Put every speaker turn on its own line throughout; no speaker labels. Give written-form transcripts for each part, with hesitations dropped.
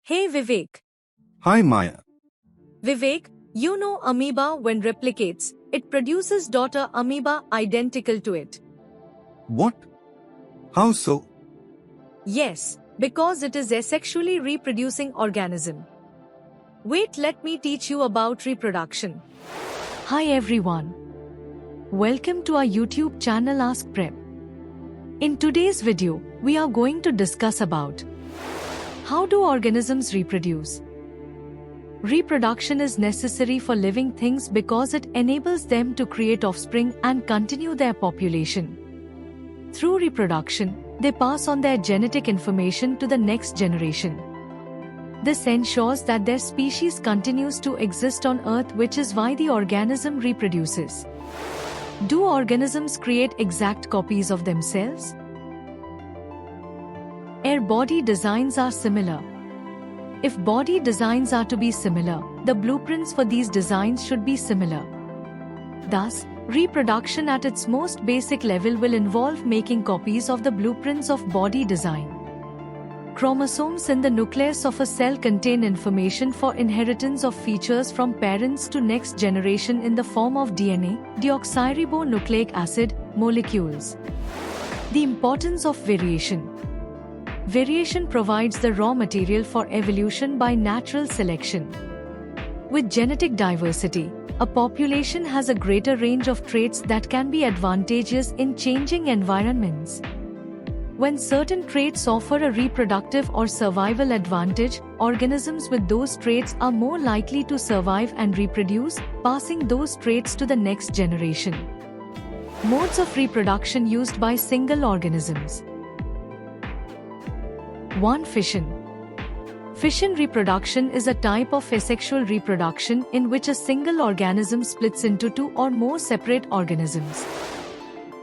Hey Vivek.
Hi Maya.
Vivek, you know amoeba when replicates, it produces daughter amoeba identical to it.
What? How so?
Yes, because it is a sexually reproducing organism. Wait, let me teach you about reproduction. Hi everyone. Welcome to our YouTube channel Ask Prep. In today's video, we are going to discuss about how do organisms reproduce? Reproduction is necessary for living things because it enables them to create offspring and continue their population. Through reproduction, they pass on their genetic information to the next generation. This ensures that their species continues to exist on Earth, which is why the organism reproduces. Do organisms create exact copies of themselves? Their body designs are similar. If body designs are to be similar, the blueprints for these designs should be similar. Thus, reproduction at its most basic level will involve making copies of the blueprints of body design. Chromosomes in the nucleus of a cell contain information for inheritance of features from parents to next generation in the form of DNA, deoxyribonucleic acid, molecules. The importance of variation. Variation provides the raw material for evolution by natural selection. With genetic diversity, a population has a greater range of traits that can be advantageous in changing environments. When certain traits offer a reproductive or survival advantage, organisms with those traits are more likely to survive and reproduce, passing those traits to the next generation. Modes of reproduction used by single organisms. 1. Fission. Fission reproduction is a type of asexual reproduction in which a single organism splits into two or more separate organisms.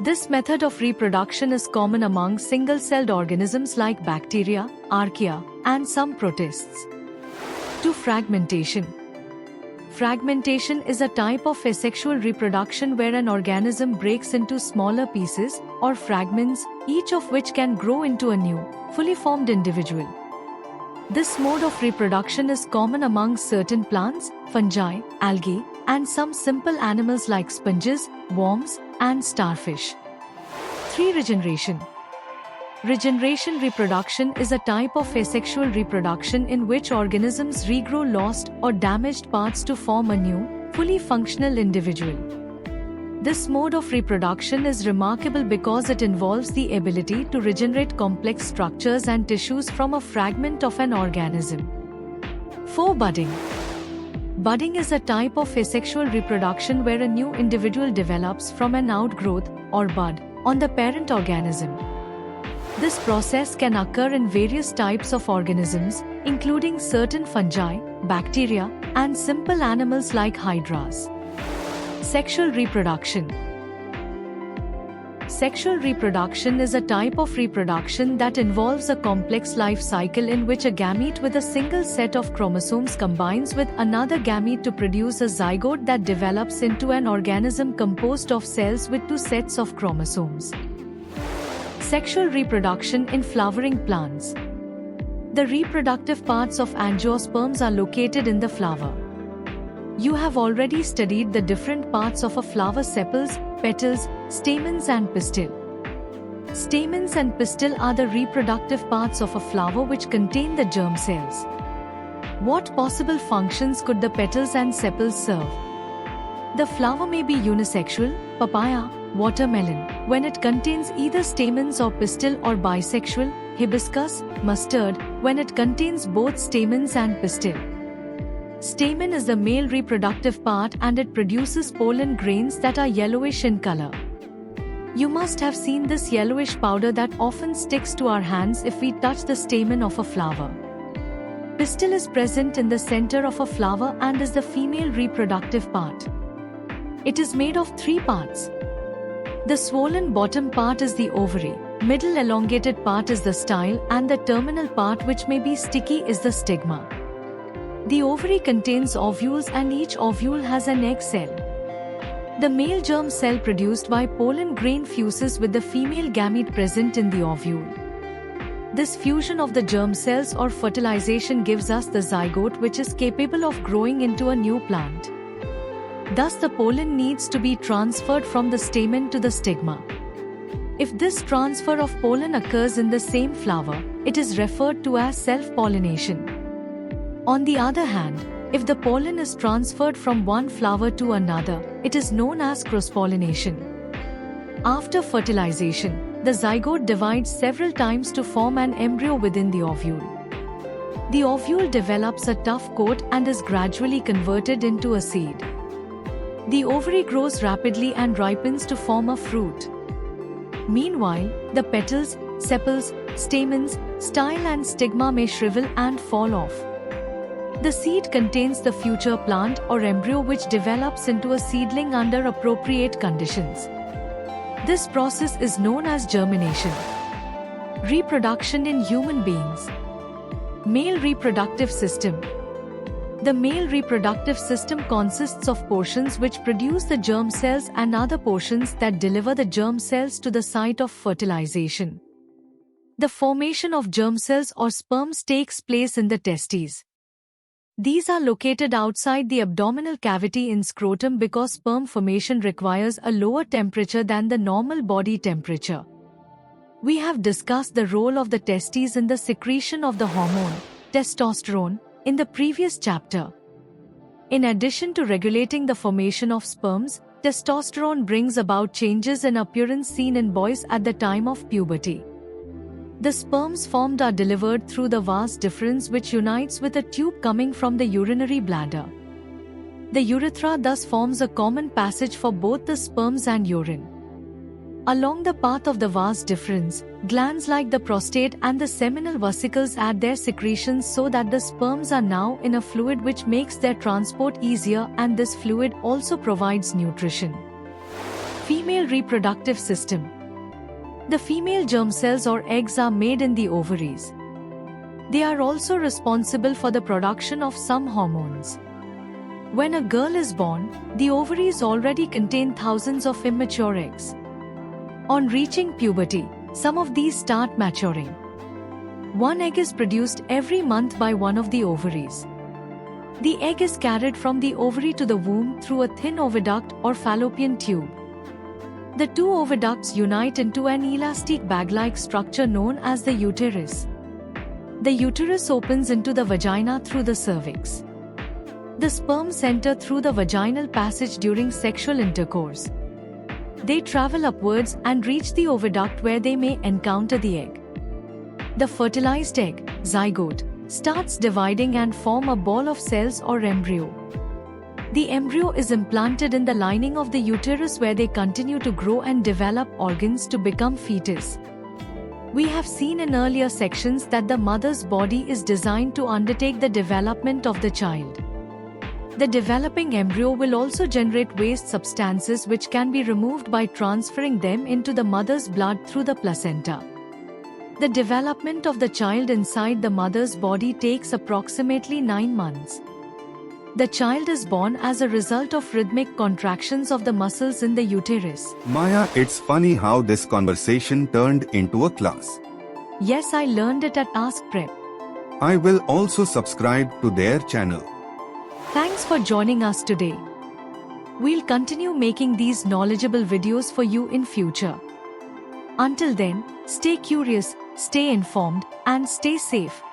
This method of reproduction is common among single-celled organisms like bacteria, archaea, and some protists. 2. Fragmentation. Fragmentation is a type of asexual reproduction where an organism breaks into smaller pieces, or fragments, each of which can grow into a new, fully formed individual. This mode of reproduction is common among certain plants, fungi, algae, and some simple animals like sponges, worms, and starfish. 3. Regeneration. Regeneration reproduction is a type of asexual reproduction in which organisms regrow lost or damaged parts to form a new, fully functional individual. This mode of reproduction is remarkable because it involves the ability to regenerate complex structures and tissues from a fragment of an organism. 4. Budding. Budding is a type of asexual reproduction where a new individual develops from an outgrowth, or bud, on the parent organism. This process can occur in various types of organisms, including certain fungi, bacteria, and simple animals like hydras. Sexual reproduction. Sexual reproduction is a type of reproduction that involves a complex life cycle in which a gamete with a single set of chromosomes combines with another gamete to produce a zygote that develops into an organism composed of cells with two sets of chromosomes. Sexual reproduction in flowering plants. The reproductive parts of angiosperms are located in the flower. You have already studied the different parts of a flower: sepals, petals, stamens and pistil. Stamens and pistil are the reproductive parts of a flower which contain the germ cells. What possible functions could the petals and sepals serve? The flower may be unisexual, papaya, watermelon, when it contains either stamens or pistil, or bisexual, hibiscus, mustard, when it contains both stamens and pistil. Stamen is the male reproductive part and it produces pollen grains that are yellowish in color. You must have seen this yellowish powder that often sticks to our hands if we touch the stamen of a flower. Pistil is present in the center of a flower and is the female reproductive part. It is made of 3 parts. The swollen bottom part is the ovary, middle elongated part is the style, and the terminal part, which may be sticky, is the stigma. The ovary contains ovules and each ovule has an egg cell. The male germ cell produced by pollen grain fuses with the female gamete present in the ovule. This fusion of the germ cells or fertilization gives us the zygote, which is capable of growing into a new plant. Thus, the pollen needs to be transferred from the stamen to the stigma. If this transfer of pollen occurs in the same flower, it is referred to as self-pollination. On the other hand, if the pollen is transferred from one flower to another, it is known as cross-pollination. After fertilization, the zygote divides several times to form an embryo within the ovule. The ovule develops a tough coat and is gradually converted into a seed. The ovary grows rapidly and ripens to form a fruit. Meanwhile, the petals, sepals, stamens, style and stigma may shrivel and fall off. The seed contains the future plant or embryo, which develops into a seedling under appropriate conditions. This process is known as germination. Reproduction in human beings. Male reproductive system. The male reproductive system consists of portions which produce the germ cells and other portions that deliver the germ cells to the site of fertilization. The formation of germ cells or sperms takes place in the testes. These are located outside the abdominal cavity in scrotum because sperm formation requires a lower temperature than the normal body temperature. We have discussed the role of the testes in the secretion of the hormone, testosterone, in the previous chapter. In addition to regulating the formation of sperms, testosterone brings about changes in appearance seen in boys at the time of puberty. The sperms formed are delivered through the vas deferens, which unites with a tube coming from the urinary bladder. The urethra thus forms a common passage for both the sperms and urine. Along the path of the vas deferens, glands like the prostate and the seminal vesicles add their secretions so that the sperms are now in a fluid which makes their transport easier, and this fluid also provides nutrition. Female reproductive system. The female germ cells or eggs are made in the ovaries. They are also responsible for the production of some hormones. When a girl is born, the ovaries already contain thousands of immature eggs. On reaching puberty, some of these start maturing. One egg is produced every month by one of the ovaries. The egg is carried from the ovary to the womb through a thin oviduct or fallopian tube. The two oviducts unite into an elastic bag-like structure known as the uterus. The uterus opens into the vagina through the cervix. The sperms enter through the vaginal passage during sexual intercourse. They travel upwards and reach the oviduct, where they may encounter the egg. The fertilized egg, zygote, starts dividing and form a ball of cells or embryo. The embryo is implanted in the lining of the uterus, where they continue to grow and develop organs to become fetus. We have seen in earlier sections that the mother's body is designed to undertake the development of the child. The developing embryo will also generate waste substances which can be removed by transferring them into the mother's blood through the placenta. The development of the child inside the mother's body takes approximately 9 months. The child is born as a result of rhythmic contractions of the muscles in the uterus.
Maya, it's funny how this conversation turned into a class.
Yes, I learned it at Ask Prep.
I will also subscribe to their channel.
Thanks for joining us today. We'll continue making these knowledgeable videos for you in future. Until then, stay curious, stay informed, and stay safe.